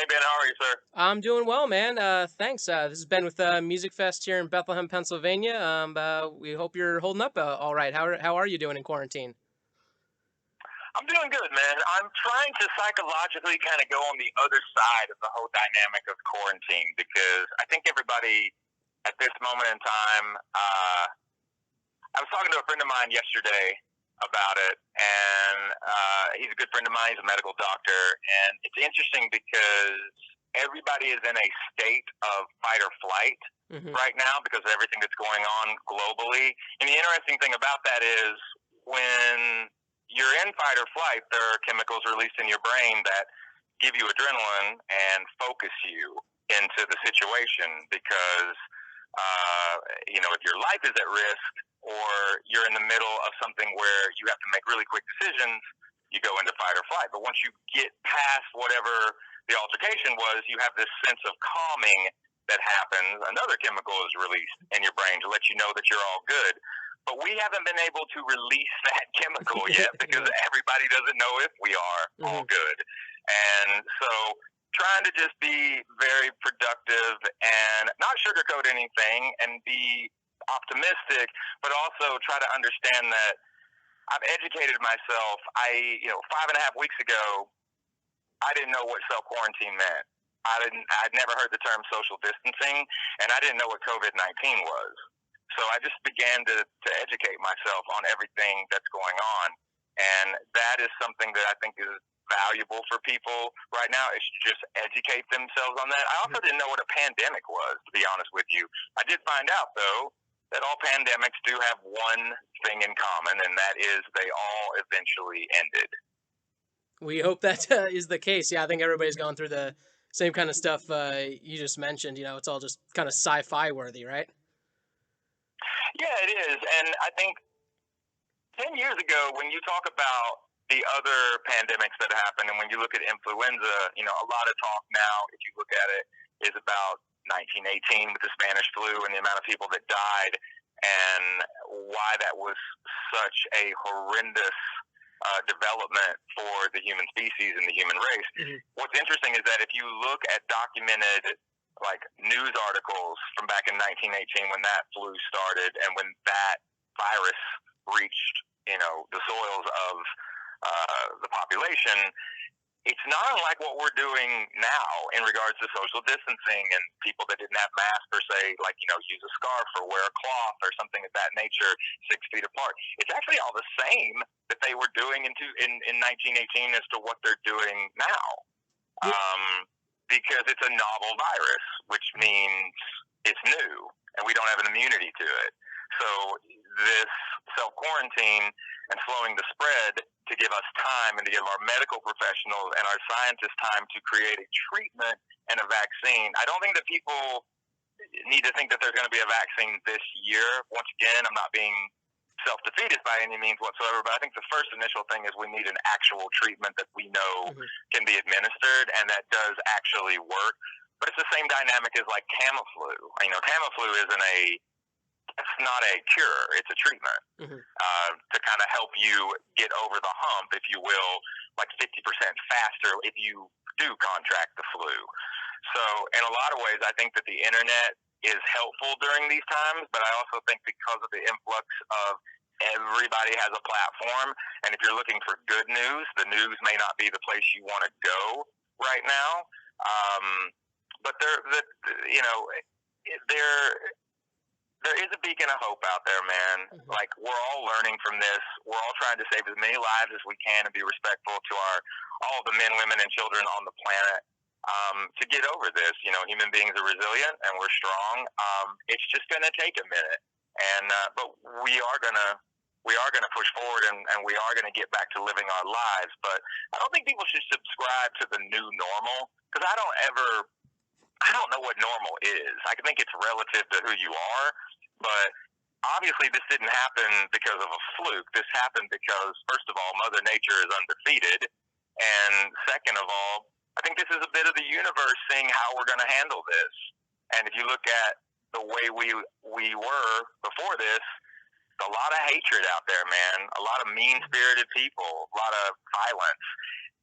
Hey Ben, how are you, sir? I'm doing well, man. Thanks. This is Ben with Musikfest here in Bethlehem, Pennsylvania. We hope you're holding up all right. How are you doing in quarantine? I'm doing good, man. I'm trying to psychologically kind of go on the other side of the whole dynamic of quarantine because I think everybody at this moment in time, I was talking to a friend of mine yesterday about it, and he's a good friend of mine. He's a medical doctor, and it's interesting because everybody is in a state of fight or flight Hmm. right now because of everything that's going on globally. And the interesting thing about that is when you're in fight or flight, there are chemicals released in your brain that give you adrenaline and focus you into the situation because if your life is at risk or you're in the middle of something where you have to make really quick decisions, you go into fight or flight. But once you get past whatever the altercation was, you have this sense of calming that happens. Another chemical is released in your brain to let you know that you're all good. But we haven't been able to release that chemical yet because Yeah. everybody doesn't know if we are all Hmm. good. And so trying to just be very productive and not sugarcoat anything and be optimistic, but also try to understand that I've educated myself. 5.5 weeks ago, I didn't know what self quarantine meant. I'd never heard the term social distancing, and I didn't know what COVID-19 was. So I just began to educate myself on everything that's going on. And that is something that I think is valuable for people right now is to just educate themselves on that. I also didn't know what a pandemic was, to be honest with you. I did find out, though, that all pandemics do have one thing in common, and that is they all eventually ended. We hope that is the case. Yeah, I think everybody's gone through the same kind of stuff you just mentioned. It's all just kind of sci-fi worthy, right? Yeah, it is. And I think 10 years ago, when you talk about the other pandemics that happened, and when you look at influenza, a lot of talk now, if you look at it, is about 1918 with the Spanish flu and the amount of people that died, and why that was such a horrendous development for the human species and the human race. Hmm. What's interesting is that if you look at documented like news articles from back in 1918 when that flu started and when that virus reached the soils of the population, it's not unlike what we're doing now in regards to social distancing and people that didn't have masks per se, like, use a scarf or wear a cloth or something of that nature, 6 feet apart. It's actually all the same that they were doing in 1918 as to what they're doing now. Yeah. Because it's a novel virus, which means it's new and we don't have an immunity to it. So this self quarantine and slowing the spread to give us time and to give our medical professionals and our scientists time to create a treatment and a vaccine. I don't think that people need to think that there's going to be a vaccine this year. Once again, I'm not being self-defeatist by any means whatsoever, but I think the first initial thing is we need an actual treatment that we know Hmm. can be administered and that does actually work. But it's the same dynamic as like Tamiflu. Tamiflu isn't it's not a cure, it's a treatment Hmm. to kind of help you get over the hump, if you will, like 50% faster if you do contract the flu. So, in a lot of ways, I think that the internet is helpful during these times, but I also think because of the influx of everybody has a platform, and if you're looking for good news, the news may not be the place you want to go right now. But there, there is a beacon of hope out there, man. Hmm. Like we're all learning from this. We're all trying to save as many lives as we can and be respectful to all the men, women, and children on the planet to get over this. Human beings are resilient and we're strong. It's just going to take a minute, and but we are gonna push forward and we are gonna get back to living our lives. But I don't think people should subscribe to the new normal because I don't know what normal is. I think it's relative to who you are, but obviously this didn't happen because of a fluke. This happened because, first of all, Mother Nature is undefeated, and second of all, I think this is a bit of the universe seeing how we're going to handle this. And if you look at the way we were before this, a lot of hatred out there, man. A lot of mean spirited people, a lot of violence.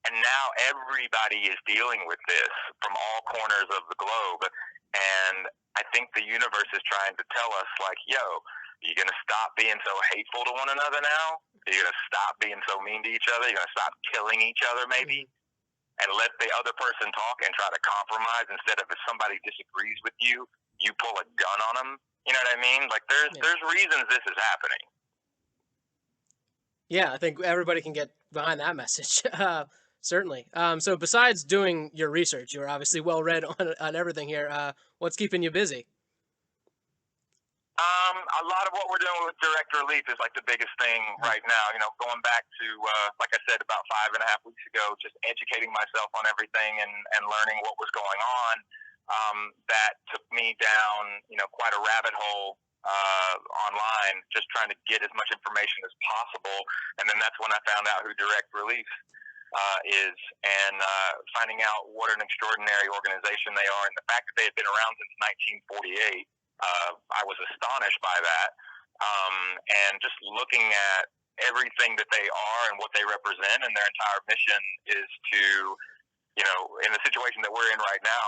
And now everybody is dealing with this from all corners of the globe. And I think the universe is trying to tell us, like, yo, you're going to stop being so hateful to one another now? You're going to stop being so mean to each other? You're going to stop killing each other, maybe? And let the other person talk and try to compromise instead of if somebody disagrees with you, you pull a gun on them. You know what I mean? Like, there's reasons this is happening. Yeah, I think everybody can get behind that message. Certainly. So besides doing your research, you're obviously well read on everything here. What's keeping you busy? A lot of what we're doing with direct relief is like the biggest thing right now. You know, going back to, like I said, about 5.5 weeks ago, just educating myself on everything and learning what was going on. That took me down, you know, quite a rabbit hole online, just trying to get as much information as possible. And then that's when I found out who Direct Relief is, and finding out what an extraordinary organization they are, and the fact that they had been around since 1948. I was astonished by that, and just looking at everything that they are and what they represent, and their entire mission is to, you know, in the situation that we're in right now.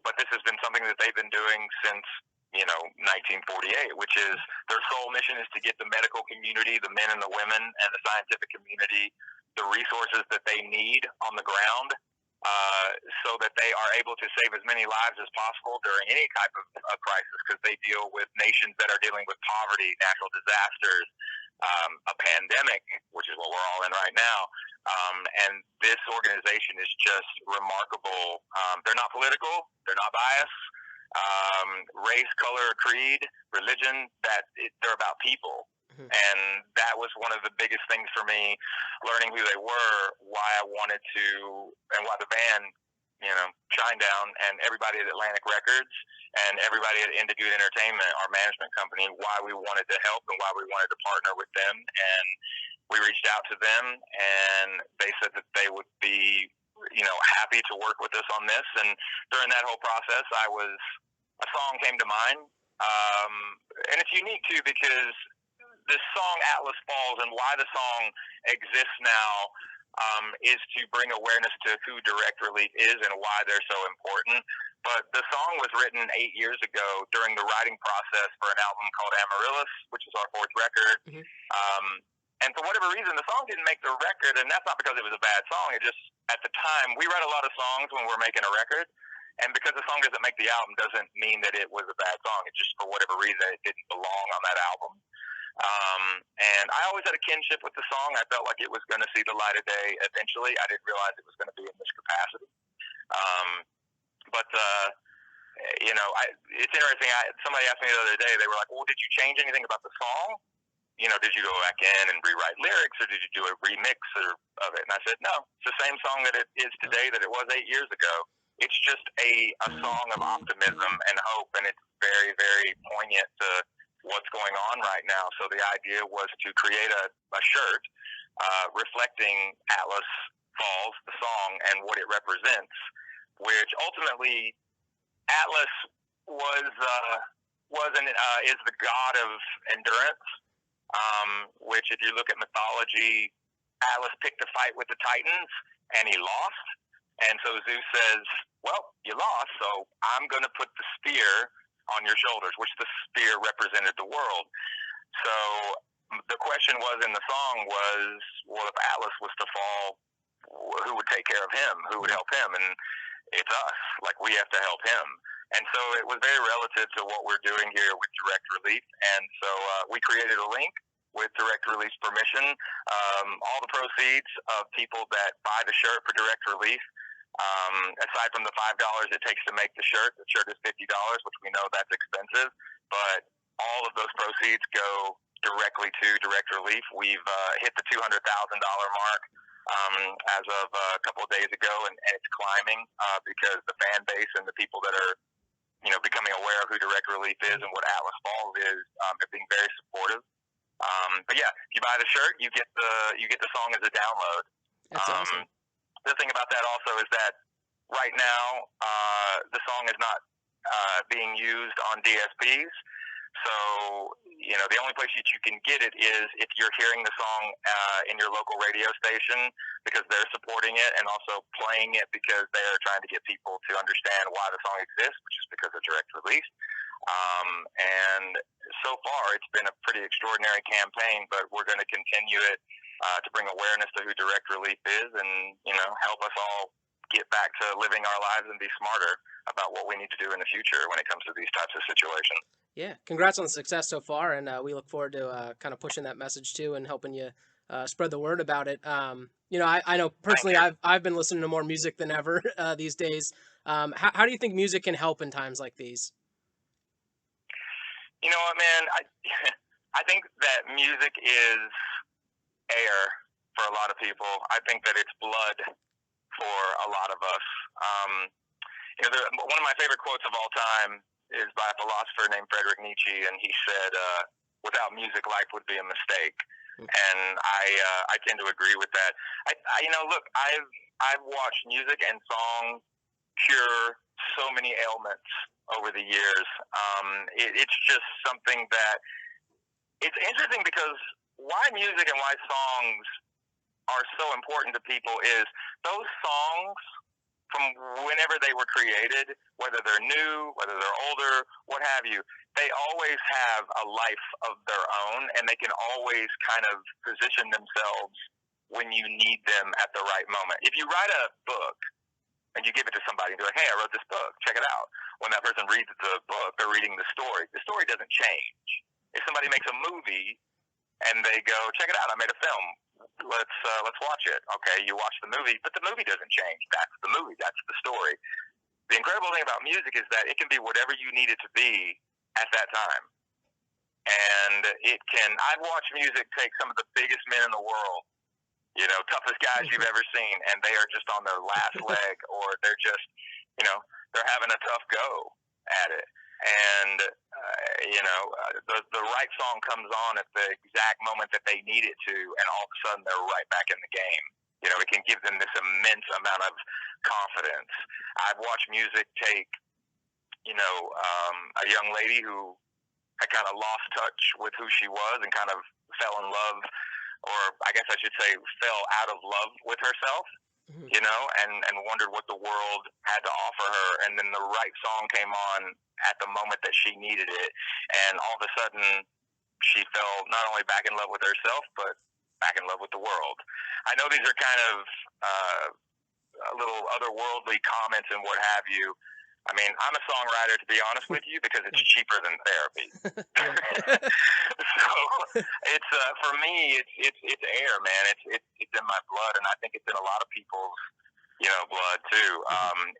But this has been something that they've been doing since, you know, 1948, which is their sole mission is to get the medical community, the men and the women, and the scientific community, the resources that they need on the ground, so that they are able to save as many lives as possible during any type of crisis, because they deal with nations that are dealing with poverty, natural disasters, a pandemic, which is what we're all in right now. And this organization is just remarkable. They're not political. They're not biased. Race, color, creed, religion, they're about people. And that was one of the biggest things for me, learning who they were, why I wanted to, and why the band, you know, Shinedown, and everybody at Atlantic Records and everybody at Indigood Entertainment, our management company, why we wanted to help and why we wanted to partner with them. And we reached out to them, and they said that they would be, you know, happy to work with us on this. And during that whole process, a song came to mind. And it's unique, too, because the song Atlas Falls, and why the song exists now, is to bring awareness to who Direct Relief is and why they're so important. But the song was written 8 years ago during the writing process for an album called Amaryllis, which is our 4th record. And for whatever reason, the song didn't make the record, and that's not because it was a bad song. It just, at the time, we write a lot of songs when we're making a record, and because the song doesn't make the album doesn't mean that it was a bad song. It just, for whatever reason, it didn't belong on that album. And I always had a kinship with the song. I felt like it was going to see the light of day eventually. I didn't realize it was going to be in this capacity. But you know, it's interesting. Somebody asked me the other day, they were like, well, did you change anything about the song? You know, did you go back in and rewrite lyrics, or did you do a remix of it? And I said, no, it's the same song that it is today that it was 8 years ago. It's just a song of optimism and hope, and it's very, very poignant to what's going on right now. So the idea was to create a shirt reflecting Atlas Falls, the song, and what it represents, which ultimately Atlas is the god of endurance, which, if you look at mythology, Atlas picked a fight with the Titans and he lost. And so Zeus says, well, you lost, so I'm going to put the spear on your shoulders, which the spear represented the world. So the question was in the song was, well, if Atlas was to fall, who would take care of him? Who would help him? And it's us. Like, we have to help him. And so it was very relative to what we're doing here with Direct Relief. And so we created a link with Direct Relief's permission. All the proceeds of people that buy the shirt for Direct Relief, aside from the $5 it takes to make the shirt is $50, which we know that's expensive, but all of those proceeds go directly to Direct Relief. We've hit the $200,000 mark as of a couple of days ago, and it's climbing because the fan base and the people that are, you know, becoming aware of who Direct Relief is and what Atlas Falls is, are being very supportive. But yeah, if you buy the shirt, you get the song as a download. That's awesome. The thing about that also is that right now the song is not being used on DSPs. So, the only place that you can get it is if you're hearing the song in your local radio station because they're supporting it and also playing it because they're trying to get people to understand why the song exists, which is because of direct release. And so far, it's been a pretty extraordinary campaign, but we're going to continue it to bring awareness to who direct relief is and, help us all get back to living our lives and be smarter about what we need to do in the future when it comes to these types of situations. Yeah, congrats on the success so far, and we look forward to kind of pushing that message too and helping you spread the word about it. I know personally I've been listening to more music than ever these days. How do you think music can help in times like these? You know what, man? I think that music is air for a lot of people. I think that it's blood for a lot of us. One of my favorite quotes of all time is by a philosopher named Friedrich Nietzsche, and he said, "Without music, life would be a mistake." And I tend to agree with that. Look, I've watched music and song cure so many ailments over the years. It's just something that it's interesting because why music and why songs are so important to people is those songs from whenever they were created, whether they're new, whether they're older, what have you, they always have a life of their own, and they can always kind of position themselves when you need them at the right moment. If you write a book and you give it to somebody and be like, "Hey, I wrote this book, check it out." When that person reads the book, they're reading the story. The story doesn't change. If somebody makes a movie and they go, "Check it out, I made a film. Let's watch it." Okay, you watch the movie, but the movie doesn't change. That's the movie. That's the story. The incredible thing about music is that it can be whatever you need it to be at that time. And I've watched music take some of the biggest men in the world, toughest guys you've ever seen, and they are just on their last leg, or they're just, they're having a tough go at it. And, the right song comes on at the exact moment that they need it to, and all of a sudden they're right back in the game. It can give them this immense amount of confidence. I've watched music take, a young lady who had kind of lost touch with who she was and kind of fell in love, or I guess I should say fell out of love with herself, and wondered what the world had to offer her. And then the right song came on at the moment that she needed it. And all of a sudden she fell not only back in love with herself, but back in love with the world. I know these are kind of a little otherworldly comments and what have you. I mean, I'm a songwriter, to be honest with you, because it's cheaper than therapy. So it's for me, it's air, man. It's in my blood, and I think it's in a lot of people's blood too.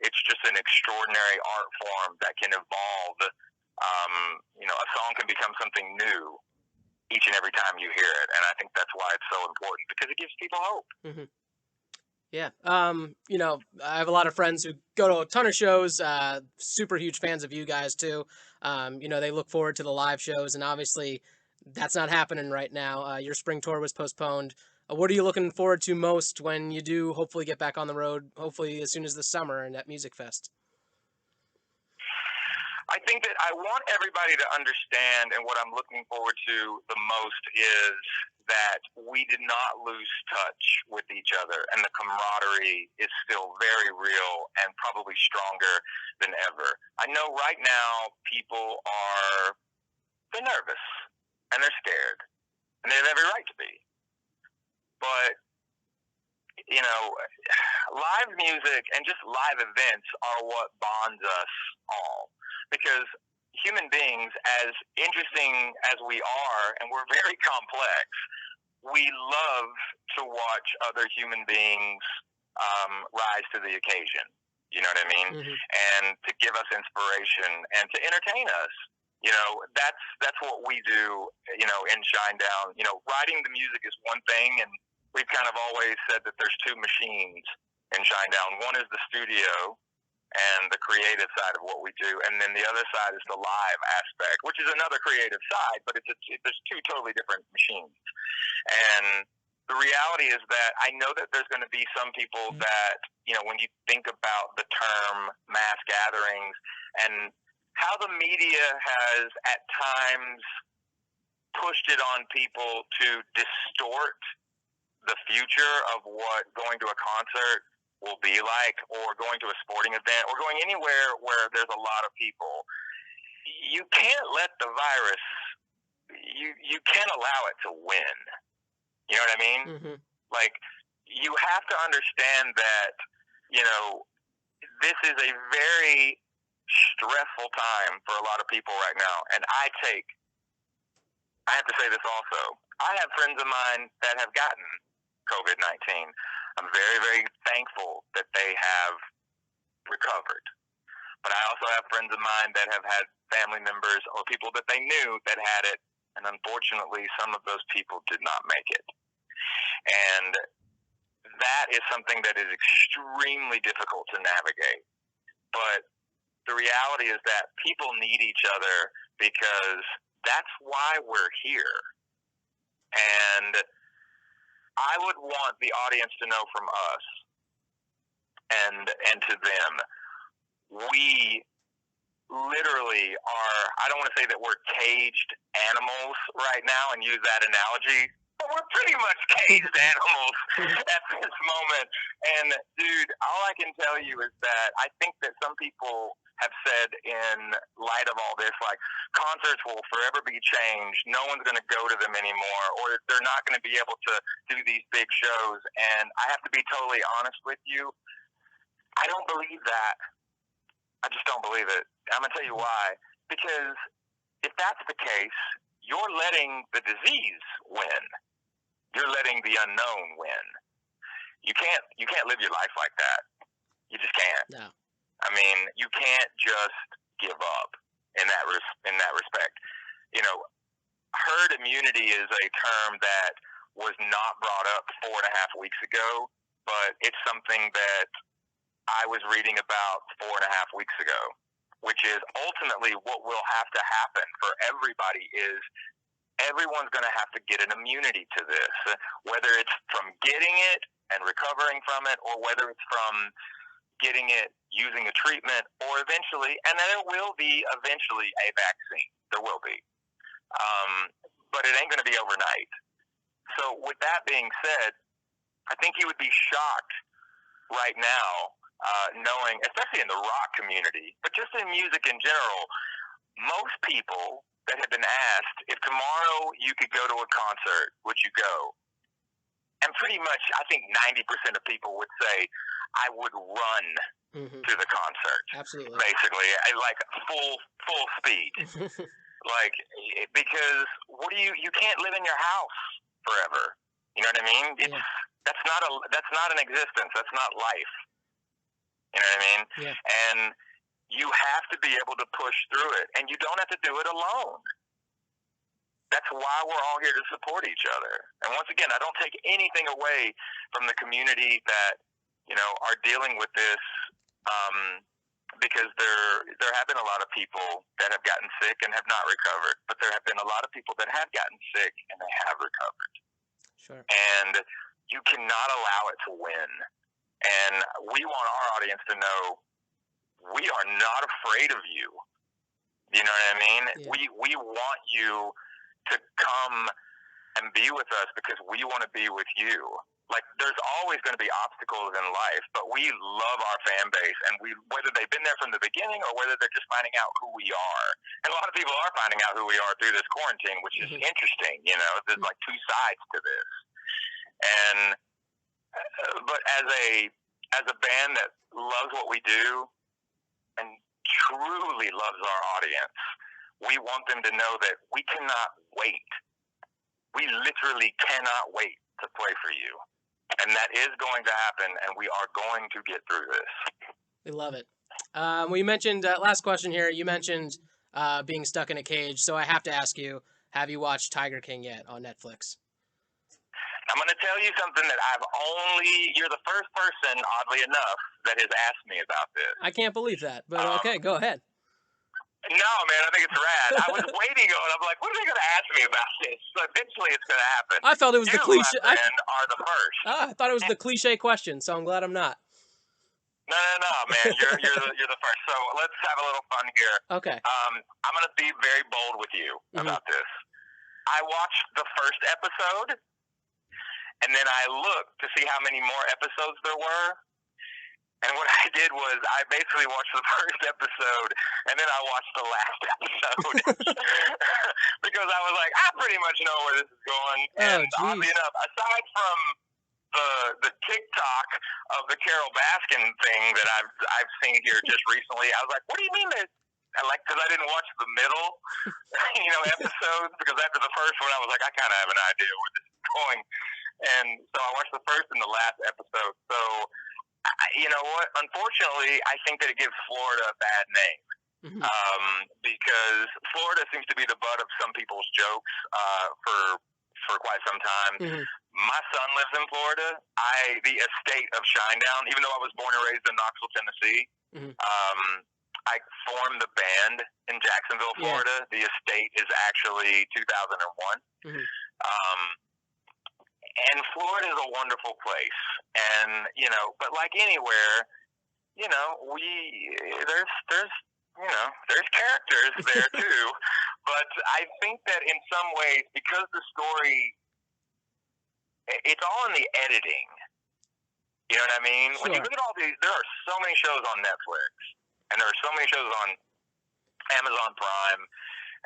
It's just an extraordinary art form that can evolve. A song can become something new each and every time you hear it, and I think that's why it's so important, because it gives people hope. Mm-hmm. Yeah. I have a lot of friends who go to a ton of shows, super huge fans of you guys too. They look forward to the live shows, and obviously that's not happening right now. Your spring tour was postponed. What are you looking forward to most when you do hopefully get back on the road, hopefully as soon as the summer and at Musikfest? I think that I want everybody to understand, and what I'm looking forward to the most is that we did not lose touch with each other, and the camaraderie is still very real and probably stronger than ever. I know right now they're nervous and they're scared, and they have every right to be. But live music and just live events are what bonds us all, because human beings, as interesting as we are, and we're very complex, we love to watch other human beings rise to the occasion. You know what I mean? Mm-hmm. And to give us inspiration and to entertain us. That's what we do, in Shinedown. Writing the music is one thing, and we've kind of always said that there's two machines in Shinedown. One is the studio and the creative side of what we do, and then the other side is the live aspect, which is another creative side, but there's two totally different machines. And the reality is that I know that there's going to be some people that, when you think about the term mass gatherings, and how the media has at times pushed it on people to distort the future of what going to a concert will be like, or going to a sporting event, or going anywhere where there's a lot of people. You can't let the virus, you can't allow it to win. You know what I mean? Mm-hmm. Like, you have to understand that, you know, this is a very stressful time for a lot of people right now. And I have to say this also. I have friends of mine that have gotten COVID-19. I'm very, very thankful that they have recovered. But I also have friends of mine that have had family members or people that they knew that had it. And unfortunately, some of those people did not make it. And that is something that is extremely difficult to navigate. But the reality is that people need each other, because that's why we're here. And I would want the audience to know from us and to them, we literally are, I don't want to say that we're caged animals right now and use that analogy, but we're pretty much caged animals at this moment. And dude, all I can tell you is that I think that some people have said, in light of all this, like, concerts will forever be changed. No one's going to go to them anymore, or they're not going to be able to do these big shows. And I have to be totally honest with you. I don't believe that. I just don't believe it. I'm going to tell you why. Because if that's the case, you're letting the disease win. You're letting the unknown win. You can't live your life like that. You just can't. No. I mean, you can't just give up in that respect. You know, herd immunity is a term that was not brought up 4.5 weeks ago, but it's something that I was reading about 4.5 weeks ago, which is ultimately what will have to happen for everybody is everyone's going to have to get an immunity to this, whether it's from getting it and recovering from it, or whether it's from getting it using a treatment, or eventually, and there will be eventually a vaccine. There will be. But it ain't going to be overnight. So with that being said, I think you would be shocked right now, knowing, especially in the rock community, but just in music in general, most people that have been asked, if tomorrow you could go to a concert, would you go? And pretty much, I think 90% of people would say, I would run to the concert. Absolutely. Basically, like full speed. Like, because you can't live in your house forever. You know what I mean? That's not an existence. That's not life. You know what I mean? Yeah. And you have to be able to push through it, and you don't have to do it alone. That's why we're all here to support each other. And once again, I don't take anything away from the community that, you know, are dealing with this, because there have been a lot of people that have gotten sick and have not recovered, but there have been a lot of people that have gotten sick and they have recovered. Sure. And you cannot allow it to win. And we want our audience to know we are not afraid of you. You know what I mean? Yeah. We want you to come and be with us because we want to be with you. Like, there's always going to be obstacles in life, but we love our fan base, and whether they've been there from the beginning or whether they're just finding out who we are. And a lot of people are finding out who we are through this quarantine, which is interesting. You know, there's like two sides to this. And but as a band that loves what we do and truly loves our audience, we want them to know that we cannot wait. We literally cannot wait to play for you. And that is going to happen, and we are going to get through this. We love it. Well, you mentioned, last question here, you mentioned being stuck in a cage, so I have to ask you, have you watched Tiger King yet on Netflix? I'm going to tell you something that you're the first person, oddly enough, that has asked me about this. I can't believe that, but okay, go ahead. No, man, I think it's rad. I was waiting on. I'm like, what are they going to ask me about this? So eventually, it's going to happen. I felt it was the cliche. My friend, are the first. I thought it was the cliche question, so I'm glad I'm not. No, man. You're the first. So let's have a little fun here. Okay. I'm gonna be very bold with you about this. I watched the first episode, and then I looked to see how many more episodes there were. And what I did was I basically watched the first episode, and then I watched the last episode because I was like, I pretty much know where this is going. And oddly enough, aside from the TikTok of the Carol Baskin thing that I've seen here just recently, I was like, what do you mean that? Because I didn't watch the middle, episodes, because after the first one, I was like, I kind of have an idea where this is going. And so I watched the first and the last episode. So, you know what? Unfortunately, I think that it gives Florida a bad name. Because Florida seems to be the butt of some people's jokes for quite some time. My son lives in Florida. The estate of Shinedown, even though I was born and raised in Knoxville, Tennessee, I formed the band in Jacksonville, Florida. The estate is actually 2001. And Florida is a wonderful place. And, but like anywhere, there's characters there too. But I think that in some ways, because the story, it's all in the editing. You know what I mean? When you look at all these, there are so many shows on Netflix, and there are so many shows on Amazon Prime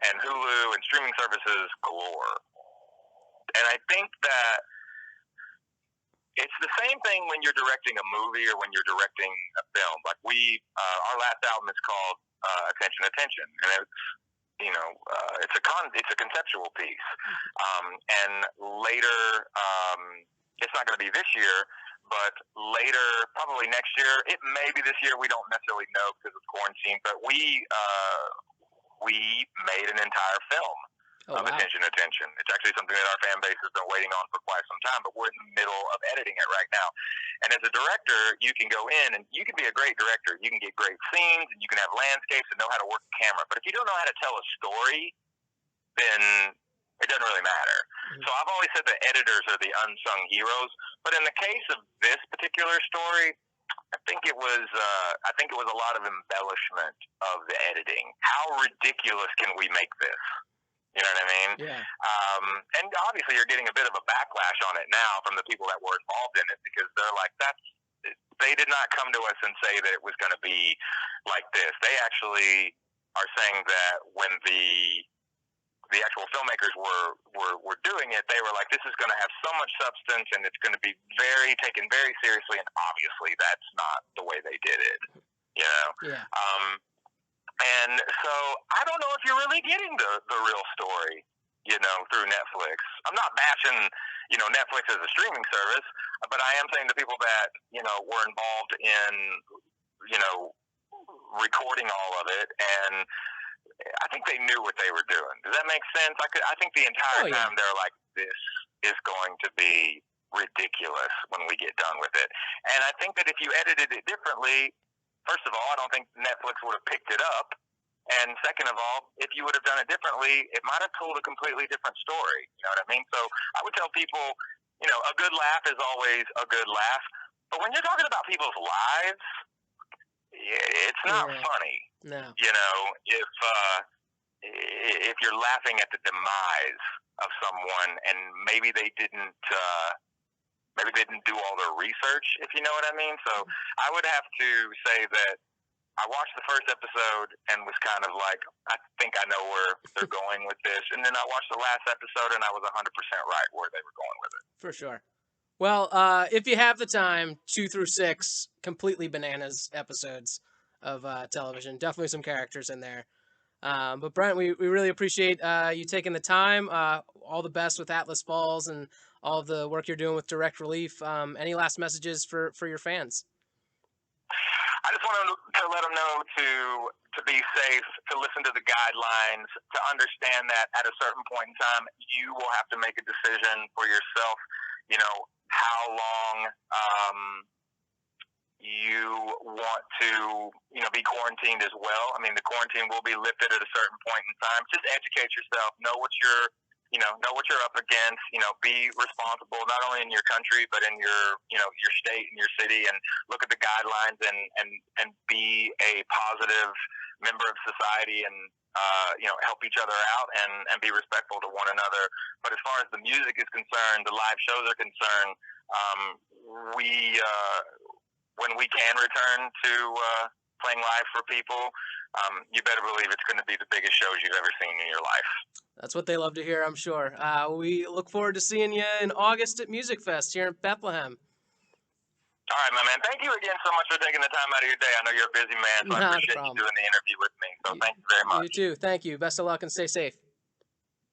and Hulu and streaming services galore. And I think that it's the same thing when you're directing a movie or when you're directing a film. Like our last album is called Attention, Attention, and it's a conceptual piece. And later, it's not going to be this year, but later, probably next year, it may be this year. We don't necessarily know because of quarantine. But we made an entire film. Attention, Attention. It's actually something that our fan base has been waiting on for quite some time, but we're in the middle of editing it right now. And as a director, you can go in and you can be a great director. You can get great scenes and you can have landscapes and know how to work the camera. But if you don't know how to tell a story, then it doesn't really matter. So I've always said that editors are the unsung heroes. But in the case of this particular story, I think it was a lot of embellishment of the editing. How ridiculous can we make this? You know what I mean? Yeah. And obviously you're getting a bit of a backlash on it now from the people that were involved in it because they're like, they did not come to us and say that it was going to be like this. They actually are saying that when the actual filmmakers were doing it, they were like, this is going to have so much substance and it's going to be taken very seriously. And obviously that's not the way they did it, Yeah. And so I don't know if you're really getting the real story, through Netflix. I'm not bashing, Netflix as a streaming service, but I am saying to people that, were involved in, recording all of it, and I think they knew what they were doing. Does that make sense? I think the entire time they're like, this is going to be ridiculous when we get done with it. And I think that if you edited it differently, first of all, I don't think Netflix would have picked it up. And second of all, if you would have done it differently, it might have told a completely different story. You know what I mean? So I would tell people, a good laugh is always a good laugh. But when you're talking about people's lives, it's not funny. No. If you're laughing at the demise of someone and maybe they didn't do all their research, if you know what I mean. So I would have to say that I watched the first episode and was kind of like, I think I know where they're going with this. And then I watched the last episode and I was 100% right where they were going with it. For sure. Well, if you have the time, 2 through 6, completely bananas episodes of television. Definitely some characters in there. But Brent, we really appreciate you taking the time. All the best with Atlas Falls and all of the work you're doing with Direct Relief. Any last messages for your fans? I just want to let them know to be safe, to listen to the guidelines, to understand that at a certain point in time, you will have to make a decision for yourself, how long you want to, be quarantined as well. I mean, the quarantine will be lifted at a certain point in time. Just educate yourself. Know what your know what you're up against. Be responsible not only in your country but in your state and your city, and look at the guidelines and be a positive member of society, and help each other out, and be respectful to one another. But as far as the music is concerned, the live shows are concerned, we when we can return to playing live for people, you better believe it's going to be the biggest shows you've ever seen in your life. That's what they love to hear, I'm sure. We look forward to seeing you in August at Musikfest here in Bethlehem. All right, my man. Thank you again so much for taking the time out of your day. I know you're a busy man, so I appreciate you doing the interview with me. So thank you very much. You too. Thank you. Best of luck and stay safe.